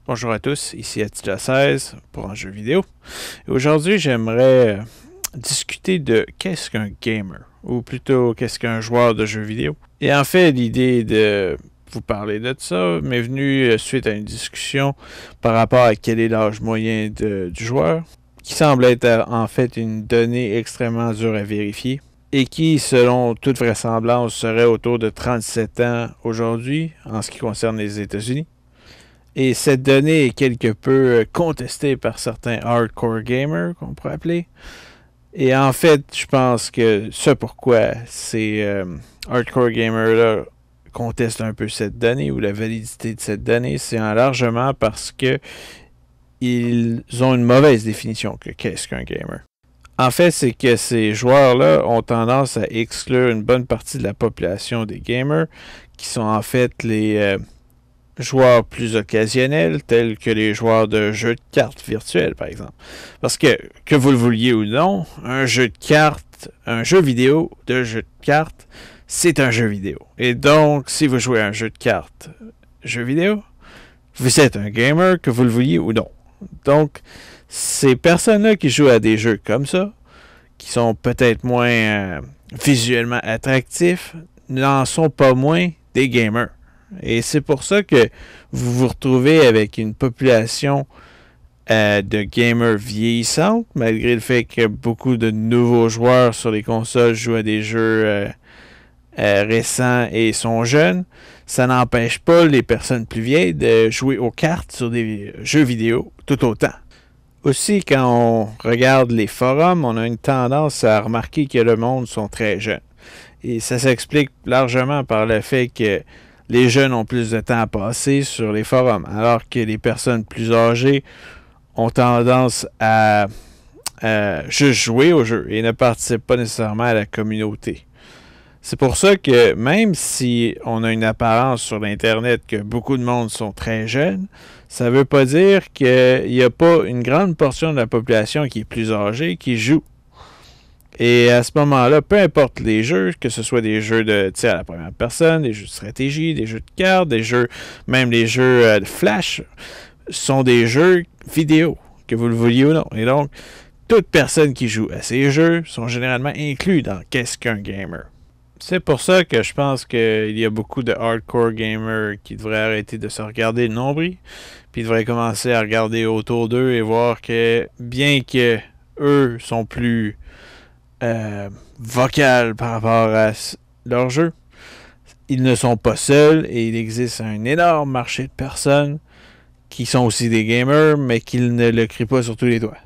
Bonjour à tous, ici Attila 16 pour un jeu vidéo. Et aujourd'hui, j'aimerais discuter de qu'est-ce qu'un gamer, ou plutôt qu'est-ce qu'un joueur de jeux vidéo. Et en fait, l'idée de vous parler de ça m'est venue suite à une discussion par rapport à quel est l'âge moyen du joueur, qui semble être en fait une donnée extrêmement dure à vérifier, et qui, selon toute vraisemblance, serait autour de 37 ans aujourd'hui, en ce qui concerne les États-Unis. Et cette donnée est quelque peu contestée par certains hardcore gamers, qu'on pourrait appeler. Et en fait, je pense que ce pourquoi ces hardcore gamers-là contestent un peu cette donnée ou la validité de cette donnée, c'est largement parce que ils ont une mauvaise définition de qu'est-ce qu'un gamer. En fait, c'est que ces joueurs-là ont tendance à exclure une bonne partie de la population des gamers, qui sont en fait les joueurs plus occasionnels, tels que les joueurs de jeux de cartes virtuels, par exemple. Parce que vous le vouliez ou non, un jeu de cartes, un jeu vidéo de jeu de cartes, c'est un jeu vidéo. Et donc, si vous jouez à un jeu de cartes, jeu vidéo, vous êtes un gamer, que vous le vouliez ou non. Donc, ces personnes-là qui jouent à des jeux comme ça, qui sont peut-être moins visuellement attractifs, n'en sont pas moins des gamers. Et c'est pour ça que vous vous retrouvez avec une population de gamers vieillissantes, malgré le fait que beaucoup de nouveaux joueurs sur les consoles jouent à des jeux récents et sont jeunes. Ça n'empêche pas les personnes plus vieilles de jouer aux cartes sur des jeux vidéo tout autant. Aussi, quand on regarde les forums, on a une tendance à remarquer que le monde sont très jeunes. Et ça s'explique largement par le fait que les jeunes ont plus de temps à passer sur les forums, alors que les personnes plus âgées ont tendance à juste jouer au jeu et ne participent pas nécessairement à la communauté. C'est pour ça que même si on a une apparence sur l'Internet que beaucoup de monde sont très jeunes, ça ne veut pas dire qu'il n'y a pas une grande portion de la population qui est plus âgée qui joue. Et à ce moment-là, peu importe les jeux, que ce soit des jeux de tir à la première personne, des jeux de stratégie, des jeux de cartes, des jeux, même les jeux de flash, sont des jeux vidéo, que vous le vouliez ou non. Et donc, toute personne qui joue à ces jeux sont généralement inclus dans qu'est-ce qu'un gamer. C'est pour ça que je pense qu'il y a beaucoup de hardcore gamers qui devraient arrêter de se regarder le nombril, puis devraient commencer à regarder autour d'eux et voir que bien que eux sont plus vocal par rapport à leur jeu, ils ne sont pas seuls et il existe un énorme marché de personnes qui sont aussi des gamers mais qui ne le crient pas sur tous les toits.